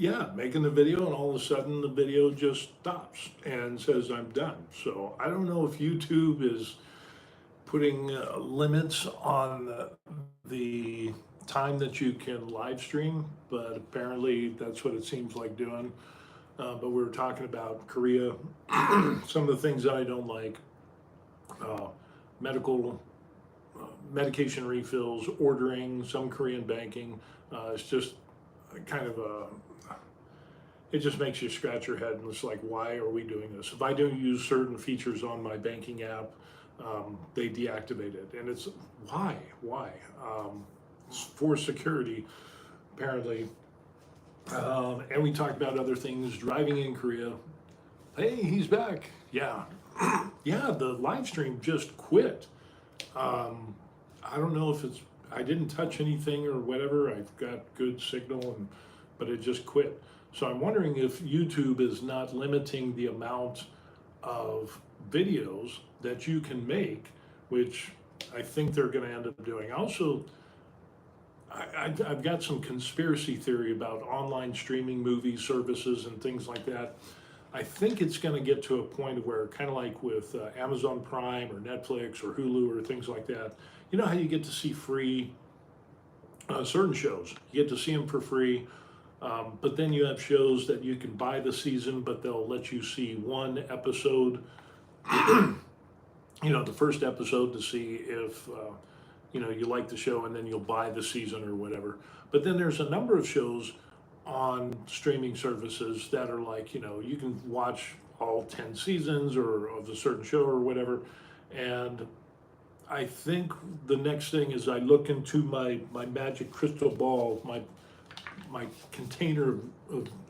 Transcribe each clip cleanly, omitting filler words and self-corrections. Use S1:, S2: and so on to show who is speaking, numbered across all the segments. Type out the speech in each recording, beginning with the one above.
S1: yeah, making the video, and all of a sudden the video just stops and says I'm done. So I don't know if YouTube is putting limits on the time that you can live stream, but apparently that's what it seems like doing. But we were talking about Korea, some of the things that I don't like, uh, medical medication refills, ordering, some Korean banking. It's just kind of a, it just makes you scratch your head and it's like, why are we doing this? If I don't use certain features on my banking app, they deactivate it. And it's why? Why? It's for security, apparently. And we talked about other things, driving in Korea. Hey, he's back. Yeah. Yeah, the live stream just quit. I don't know if it's, I didn't touch anything or whatever. I've got good signal, but it just quit. So I'm wondering if YouTube is not limiting the amount of videos that you can make, which I think they're going to end up doing. Also, I've got some conspiracy theory about online streaming movie services and things like that. I think it's going to get to a point where, kind of like with Amazon Prime or Netflix or Hulu or things like that, you know how you get to see free certain shows. You get to see them for free, but then you have shows that you can buy the season, but they'll let you see one episode, the first episode to see if you like the show, and then you'll buy the season or whatever. But then there's a number of shows on streaming services that are like, you can watch all 10 seasons or of a certain show or whatever. And I think the next thing is I look into my magic crystal ball, my container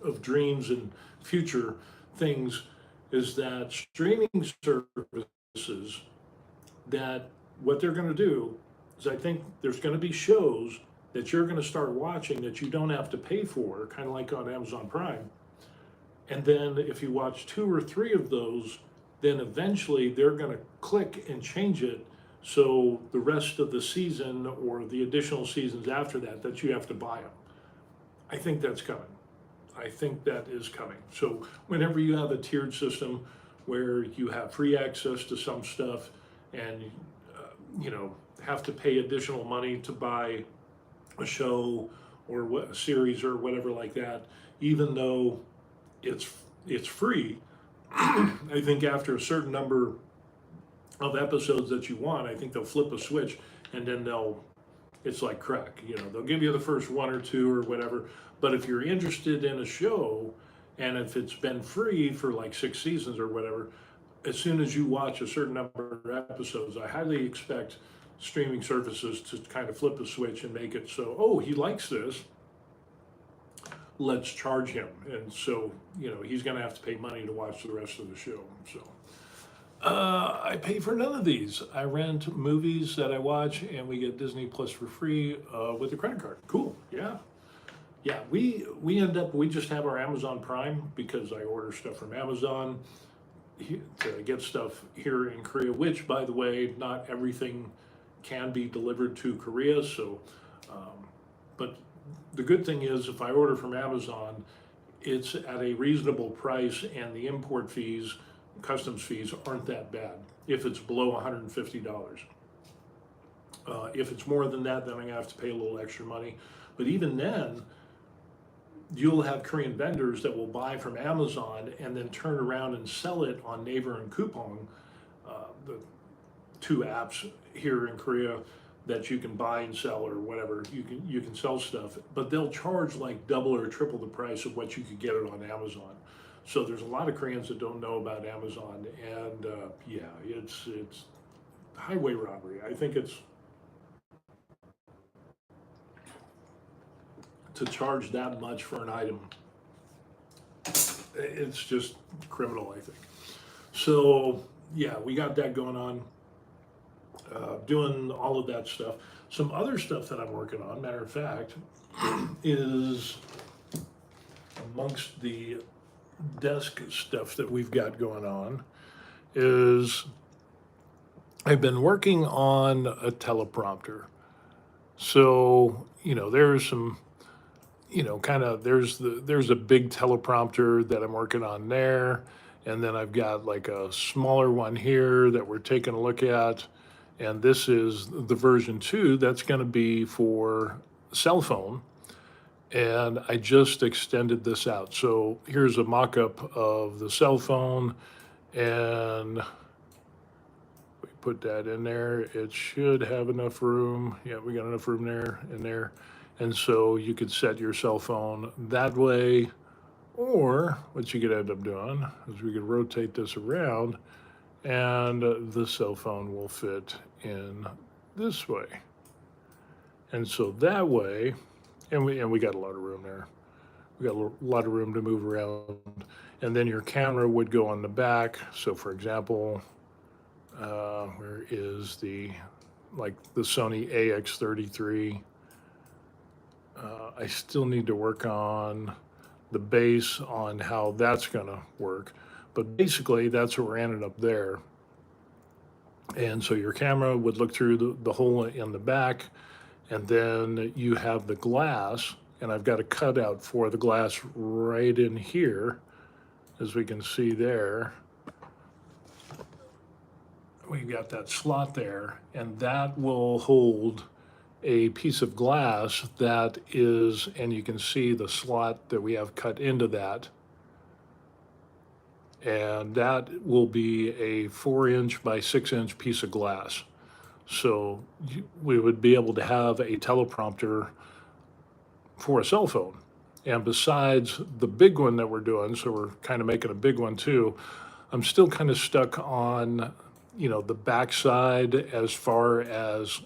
S1: of dreams and future things, is that streaming services, that what they're going to do is, I think there's going to be shows that you're going to start watching that you don't have to pay for, kind of like on Amazon Prime. And then if you watch 2 or 3 of those, then eventually they're going to click and change it so the rest of the season or the additional seasons after that you have to buy them. I think that's coming. I think that is coming. So whenever you have a tiered system where you have free access to some stuff and have to pay additional money to buy a show or a series or whatever like that, even though it's free, I think after a certain number of episodes that you want, I think they'll flip a switch, and then it's like crack. They'll give you the first 1 or 2 or whatever, but if you're interested in a show, and if it's been free for like 6 seasons or whatever, as soon as you watch a certain number of episodes, I highly expect streaming services to kind of flip a switch and make it so, oh, he likes this, let's charge him. And so, he's going to have to pay money to watch the rest of the show. So I pay for none of these. I rent movies that I watch, and we get Disney Plus for free with a credit card. Cool. Yeah. Yeah, we just have our Amazon Prime because I order stuff from Amazon to get stuff here in Korea, which, by the way, not everything can be delivered to Korea. So, but the good thing is, if I order from Amazon, it's at a reasonable price, and the import fees, customs fees, aren't that bad if it's below $150. If it's more than that, then I'm gonna have to pay a little extra money. But even then, you'll have Korean vendors that will buy from Amazon and then turn around and sell it on Naver and Coupang, the 2 apps here in Korea that you can buy and sell or whatever. You can sell stuff, but they'll charge like double or triple the price of what you could get it on Amazon. So there's a lot of Koreans that don't know about Amazon, and yeah, it's highway robbery. I think it's to charge that much for an item. It's just criminal, I think. So yeah, we got that going on. Doing all of that stuff. Some other stuff that I'm working on, matter of fact, is amongst the desk stuff that we've got going on, is I've been working on a teleprompter. So, there's some, kind of there's a big teleprompter that I'm working on there, and then I've got like a smaller one here that we're taking a look at, and this is the version 2 that's going to be for cell phone, and I just extended this out. So here's a mock-up of the cell phone, and we put that in there. It should have enough room. Yeah, we got enough room there and there. And so you could set your cell phone that way, or what you could end up doing is we could rotate this around and the cell phone will fit in this way. And so that way, and we got a lot of room there. We got a lot of room to move around. And then your camera would go on the back. So for example, where is the Sony AX33? I still need to work on the base on how that's gonna work. But basically that's what we're ending up there. And so your camera would look through the hole in the back, and then you have the glass, and I've got a cutout for the glass right in here, as we can see there. We've got that slot there, and that will hold a piece of glass that is, and you can see the slot that we have cut into that. And that will be a 4-inch by 6-inch piece of glass. So we would be able to have a teleprompter for a cell phone. And besides the big one that we're doing, so we're kind of making a big one too, I'm still kind of stuck on, the back side as far as,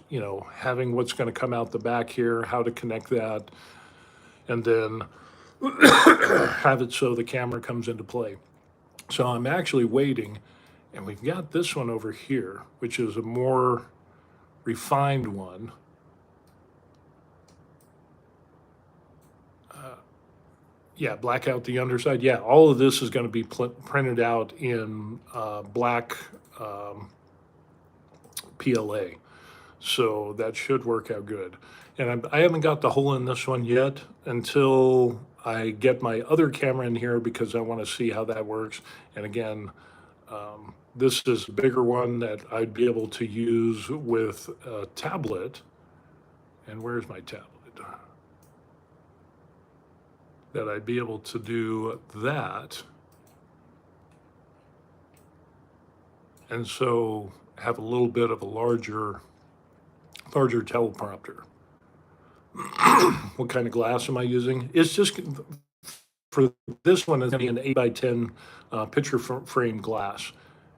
S1: having what's going to come out the back here, how to connect that, and then have it so the camera comes into play. So I'm actually waiting, and we've got this one over here, which is a more refined one. Yeah, black out the underside. Yeah, all of this is going to be printed out in black PLA. So that should work out good. And I haven't got the hole in this one yet until I get my other camera in here, because I want to see how that works. And again, this is a bigger one that I'd be able to use with a tablet. And where's my tablet? That I'd be able to do that. And so have a little bit of a larger teleprompter. What kind of glass am I using? It's just, for this one, it's going to be an 8x10 picture frame glass.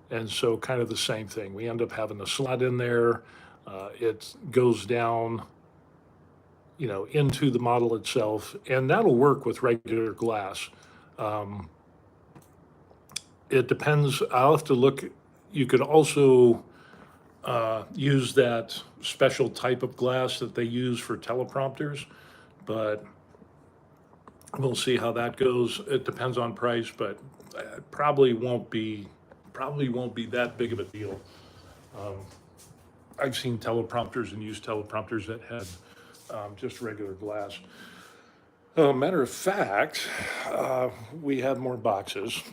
S1: And so kind of the same thing. We end up having the slot in there. It goes down, into the model itself, and that'll work with regular glass. It depends. I'll have to look. You could also use that special type of glass that they use for teleprompters, but we'll see how that goes. It depends on price, but it probably won't be that big of a deal. I've seen teleprompters and used teleprompters that had just regular glass. Matter of fact, we have more boxes.